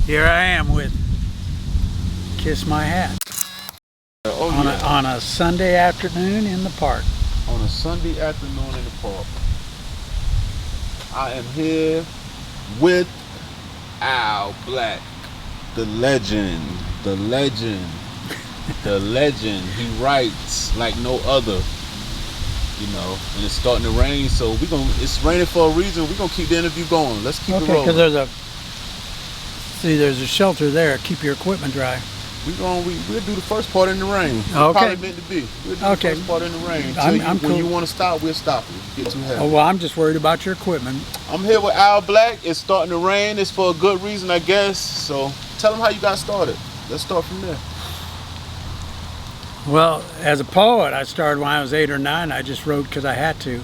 Here I am with Kiss My Hat on a Sunday afternoon in the park. On a Sunday afternoon in the park. I am here with Al Black, the legend. He writes like no other, and it's starting to rain, so it's raining for a reason. We're gonna keep the interview going. Let's keep it rolling. Because there's a shelter there. Keep your equipment dry. We'll do the first part in the rain. It's Okay. probably meant to be. We'll do the first part in the rain. I'm cool. When you want to stop, we'll stop it. Get too heavy. Oh, well, I'm just worried about your equipment. I'm here with Al Black. It's starting to rain. It's for a good reason, I guess. So tell them how you got started. Let's start from there. Well, as a poet, I started when I was 8 or 9. I just wrote because I had to,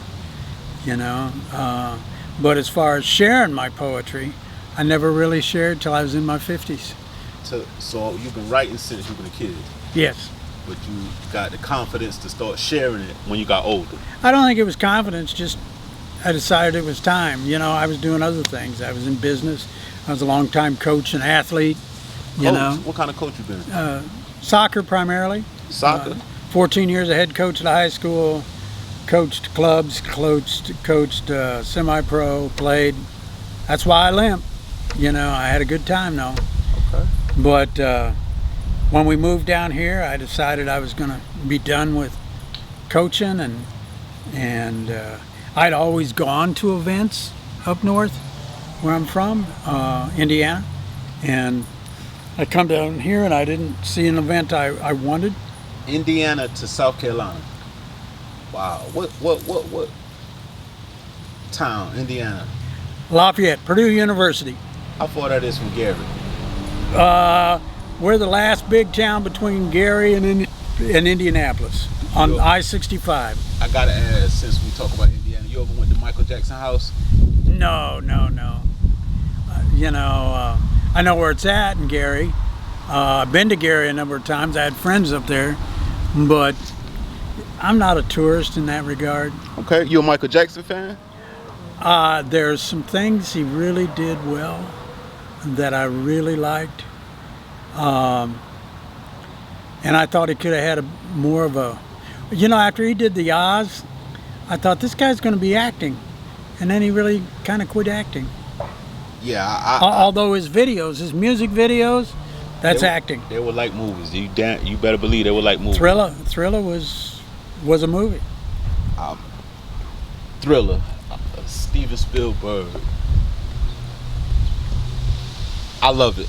But as far as sharing my poetry, I never really shared till I was in my 50s. So you've been writing since you were a kid? Yes. But you got the confidence to start sharing it when you got older? I don't think it was confidence, just I decided it was time. I was doing other things. I was in business. I was a long-time coach and athlete, Coach? What kind of coach you been? Soccer primarily. Soccer? 14 years a head coach at a high school, coached clubs, coached semi-pro, played. That's why I limp. I had a good time though. Okay. But when we moved down here, I decided I was going to be done with coaching, and I'd always gone to events up north where I'm from, Indiana, and I come down here and I didn't see an event I wanted. Indiana to South Carolina. Wow. What town, Indiana? Lafayette, Purdue University. How far that is from Gary? We're the last big town between Gary and Indianapolis on I-65. I gotta ask, since we talk about Indiana, you ever went to Michael Jackson house? No. I know where it's at in Gary. I've been to Gary a number of times. I had friends up there, but I'm not a tourist in that regard. Okay, you a Michael Jackson fan? There's some things he really did well that I really liked. And I thought he could have had more of a, after he did the Oz, I thought this guy's going to be acting. And then he really kind of quit acting. Yeah. Although his music videos, that's acting. They were like movies. You better believe they were like movies. Thriller was a movie. Thriller. Steven Spielberg. I love it.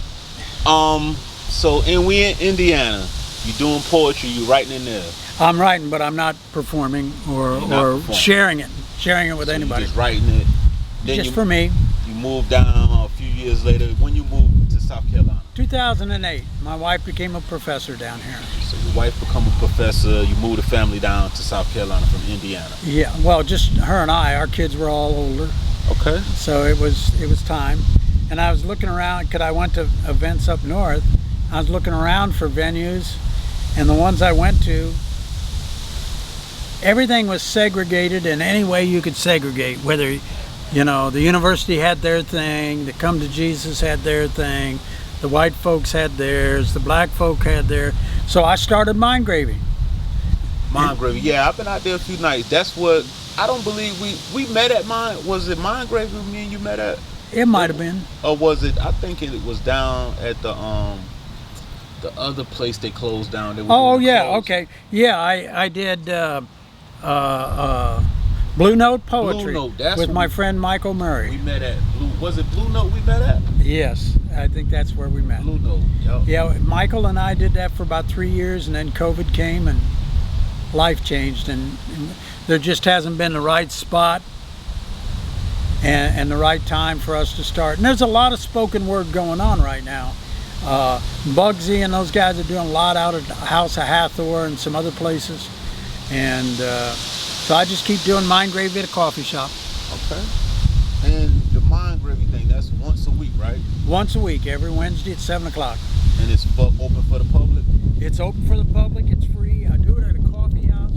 So we in Indiana. You doing poetry? You writing in there? I'm writing, but I'm not performing or sharing it with anybody. You just writing it. Then just for me. You moved down a few years later. When you moved to South Carolina? 2008. My wife became a professor down here. So your wife become a professor. You moved the family down to South Carolina from Indiana. Yeah. Well, just her and I. Our kids were all older. Okay. So it was time. And I was looking around because I went to events up north. I was looking around for venues, and the ones I went to, everything was segregated in any way you could segregate. Whether, the university had their thing, the Come to Jesus had their thing, the white folks had theirs, the black folk had theirs. So I started mind graving. Mind graving, yeah. I've been out there a few nights. That's what I don't believe we met at. Was it mind graving? Me and you met at? It might have been. Or was it? I think it was down at the other place they closed down. Okay. Yeah, I did Blue Note Poetry with my friend Michael Murray. We met at was it Blue Note we met at? Yes, I think that's where we met. Blue Note, yep. Yeah, Michael and I did that for about 3 years, and then COVID came and life changed, and there just hasn't been the right spot and the right time for us to start. And there's a lot of spoken word going on right now. Bugsy and those guys are doing a lot out at House of Hathor and some other places, and so I just keep doing mind gravy at a coffee shop. Okay. And the mind gravy thing, that's once a week, right? Once a week, every Wednesday at 7 o'clock. And it's open for the public? It's open for the public. It's free. I do it at a coffee house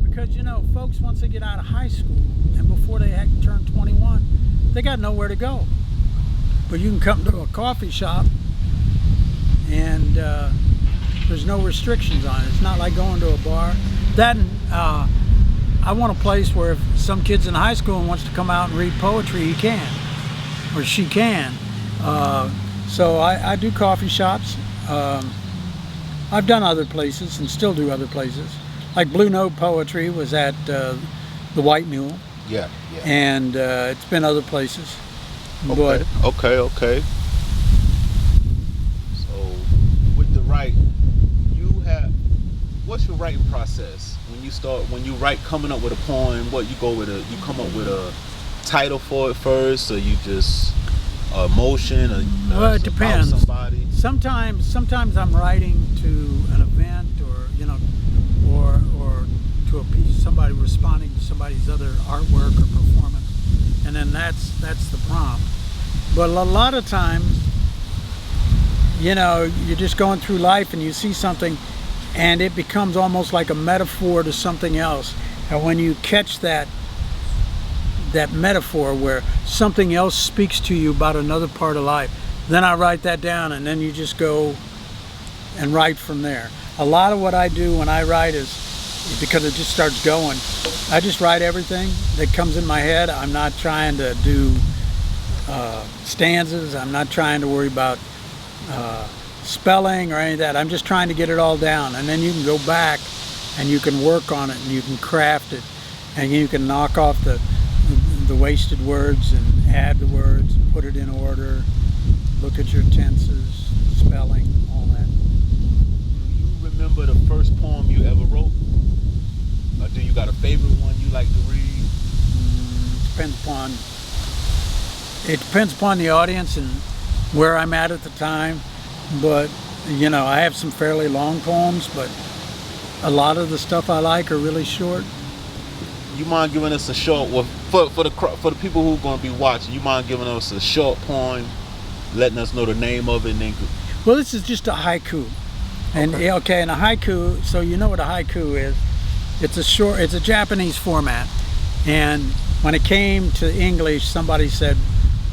because, folks, once they get out of high school and before they turn 21, they got nowhere to go. But you can come to a coffee shop and there's no restrictions on it. It's not like going to a bar. That I want a place where if some kid's in high school and wants to come out and read poetry, he can, or she can. So I do coffee shops. I've done other places and still do other places. Like Blue Note Poetry was at the White Mule. Yeah. And it's been other places. Okay. But Okay. So with the write, what's your writing process? When you write, coming up with a poem, you come up with a title for it first, or you just emotion, or well, it depends. Somebody? Sometimes I'm writing to an event, or or to a piece, somebody responding to somebody's other artwork or performance, and then that's the prompt. But a lot of times, you're just going through life and you see something, and it becomes almost like a metaphor to something else. And when you catch that metaphor where something else speaks to you about another part of life, then I write that down, and then you just go and write from there. A lot of what I do when I write is, because it just starts going, I just write everything that comes in my head. I'm not trying to do stanzas. I'm not trying to worry about spelling or any of that. I'm just trying to get it all down, and then you can go back and you can work on it, and you can craft it, and you can knock off the wasted words and add the words, put it in order, look at your tenses, spelling, all that. Do you remember the first poem you ever wrote? Or do you got a favorite one you like to read? It depends upon the audience and where I'm at the time. But I have some fairly long poems, but a lot of the stuff I like are really short. You mind giving us a short, for the people who are going to be watching, you mind giving us a short poem, letting us know the name of it, and then... Well, this is just a haiku. And and a haiku, so you know what a haiku is. It's a Japanese format. And when it came to English, somebody said,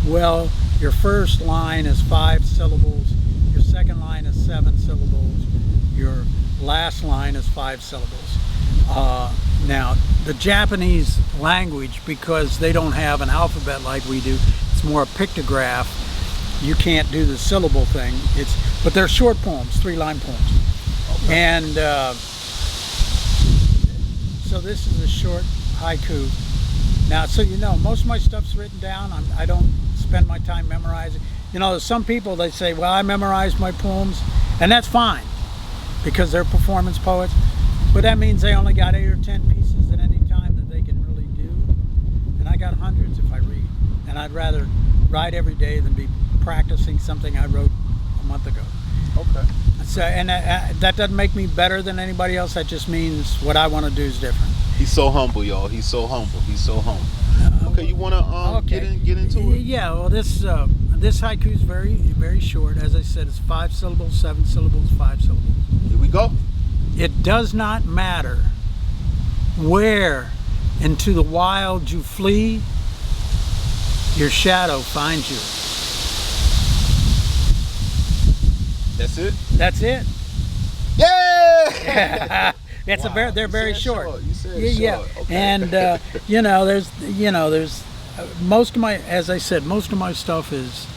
well, your first line is 5 syllables, your second line is 7 syllables, your last line is 5 syllables. Now, the Japanese language, because they don't have an alphabet like we do, it's more a pictograph. You can't do the syllable thing. But they're short poems, 3-line poems. Okay. And so this is a short haiku. Now, so most of my stuff's written down. I don't spend my time memorizing. Some people, they say, well, I memorized my poems, and that's fine, because they're performance poets. But that means they only got 8 or 10 pieces at any time that they can really do. And I got hundreds if I read. And I'd rather write every day than be practicing something I wrote a month ago. Okay. So, and that doesn't make me better than anybody else. That just means what I want to do is different. He's so humble, y'all. He's so humble. Okay, you want to get into it? Yeah, well, this haiku is very, very short. As I said, it's 5 syllables, 7 syllables, 5 syllables. Here we go. It does not matter where into the wild you flee, your shadow finds you. That's it? That's it. Yeah! They're very short. You said yeah. short. Okay. And there's most of my, as I said, most of my stuff is,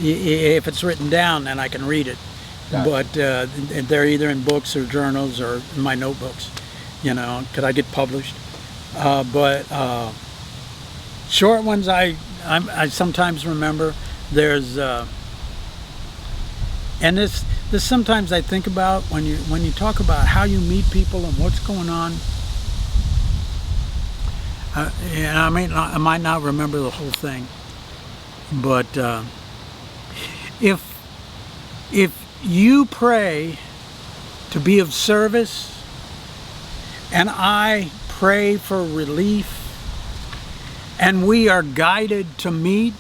if it's written down, then I can read it. But they're either in books or journals or in my notebooks, could I get published? But short ones I sometimes remember. There's and this sometimes I think about when you talk about how you meet people and what's going on. And I might not remember the whole thing, but if you pray to be of service, and I pray for relief, and we are guided to meet,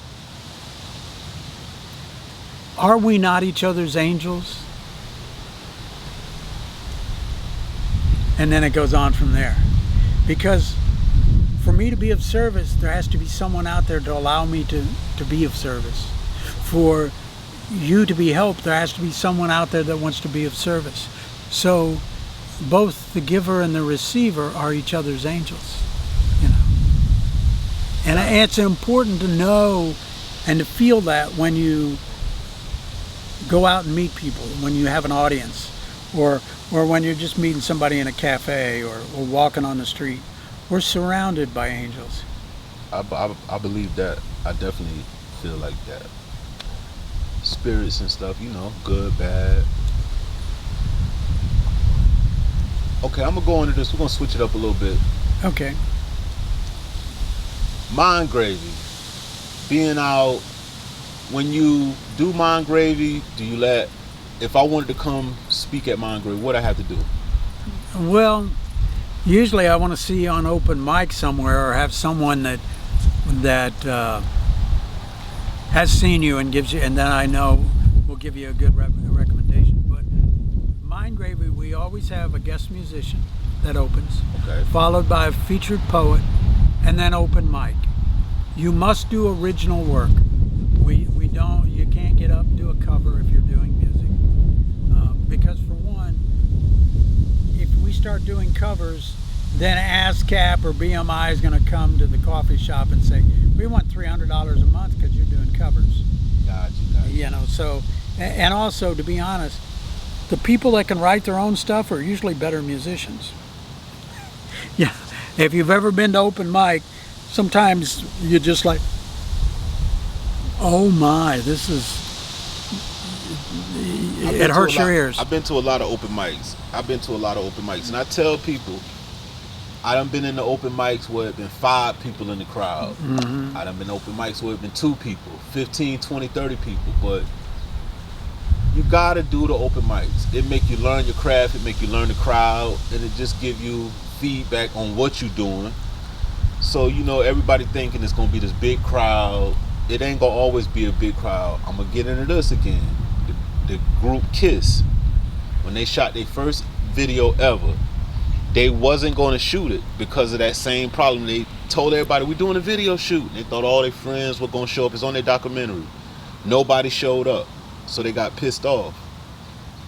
are we not each other's angels? And then it goes on from there. Because for me to be of service, there has to be someone out there to allow me to be of service. For you to be helped, there has to be someone out there that wants to be of service. So both the giver and the receiver are each other's angels, you know. And it's important to know and to feel that when you go out and meet people, when you have an audience, or when you're just meeting somebody in a cafe or walking on the street. We're surrounded by angels. I believe that. I definitely feel like that. Spirits and stuff, you know, good, bad. Okay, I'm gonna go into this. We're gonna switch it up a little bit. Okay. Mind Gravy. Being out, when you do Mind Gravy, do you let, if I wanted to come speak at Mind Gravy, what I have to do? Well, usually I want to see you on open mic somewhere, or have someone that has seen you and gives you, and then I know will give you a good recommendation. But Mind Gravy, we always have a guest musician that opens, Okay. followed by a featured poet, and then open mic. You must do original work. You can't get up and do a cover if you're doing music. Because for one, if we start doing covers, then ASCAP or BMI is going to come to the coffee shop and say, we want $300 a month because you're doing covers. Gotcha. You know, so, and also, to be honest, the people that can write their own stuff are usually better musicians. Yeah, if you've ever been to open mic, sometimes you're just like, oh my, this is, it hurts your ears. I've been to a lot of open mics. And I tell people, I done been in the open mics where it been 5 people in the crowd. Mm-hmm. I done been open mics where it been 2 people, 15, 20, 30 people. But you gotta do the open mics. It make you learn your craft, it make you learn the crowd, and it just give you feedback on what you're doing. So, you know, everybody thinking it's gonna be this big crowd. It ain't gonna always be a big crowd. I'm gonna get into this again. The group Kiss, when they shot their first video ever, they wasn't going to shoot it because of that same problem. They told everybody, we're doing a video shoot. And they thought all their friends were going to show up. It's on their documentary. Nobody showed up. So they got pissed off.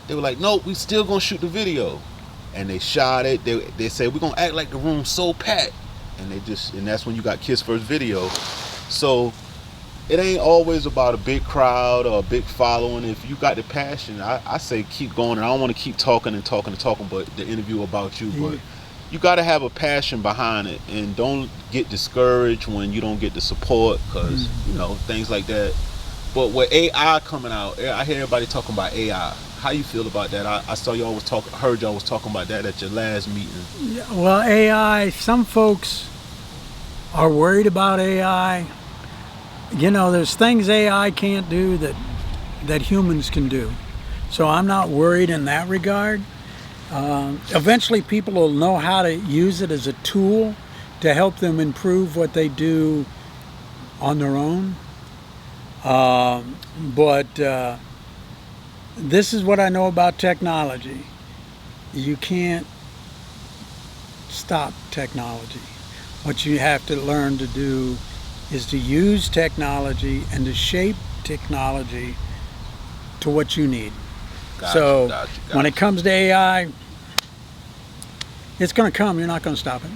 They were like, no, we still going to shoot the video. And they shot it. They said, we're going to act like the room's so packed. And that's when you got Kiss' first video. So it ain't always about a big crowd or a big following. If you got the passion, I say keep going. And I don't want to keep talking, but the interview about you. But you got to have a passion behind it, and don't get discouraged when you don't get the support, because you know, things like that. But with AI coming out, I hear everybody talking about AI. How you feel about that? I saw y'all heard y'all was talking about that at your last meeting. Yeah, well, AI, some folks are worried about AI. You know, there's things AI can't do that humans can do. So I'm not worried in that regard. Eventually people will know how to use it as a tool to help them improve what they do on their own. But this is what I know about technology. You can't stop technology. What you have to learn to do is to use technology and to shape technology to what you need. Gotcha. When it comes to AI, it's going to come. You're not going to stop it.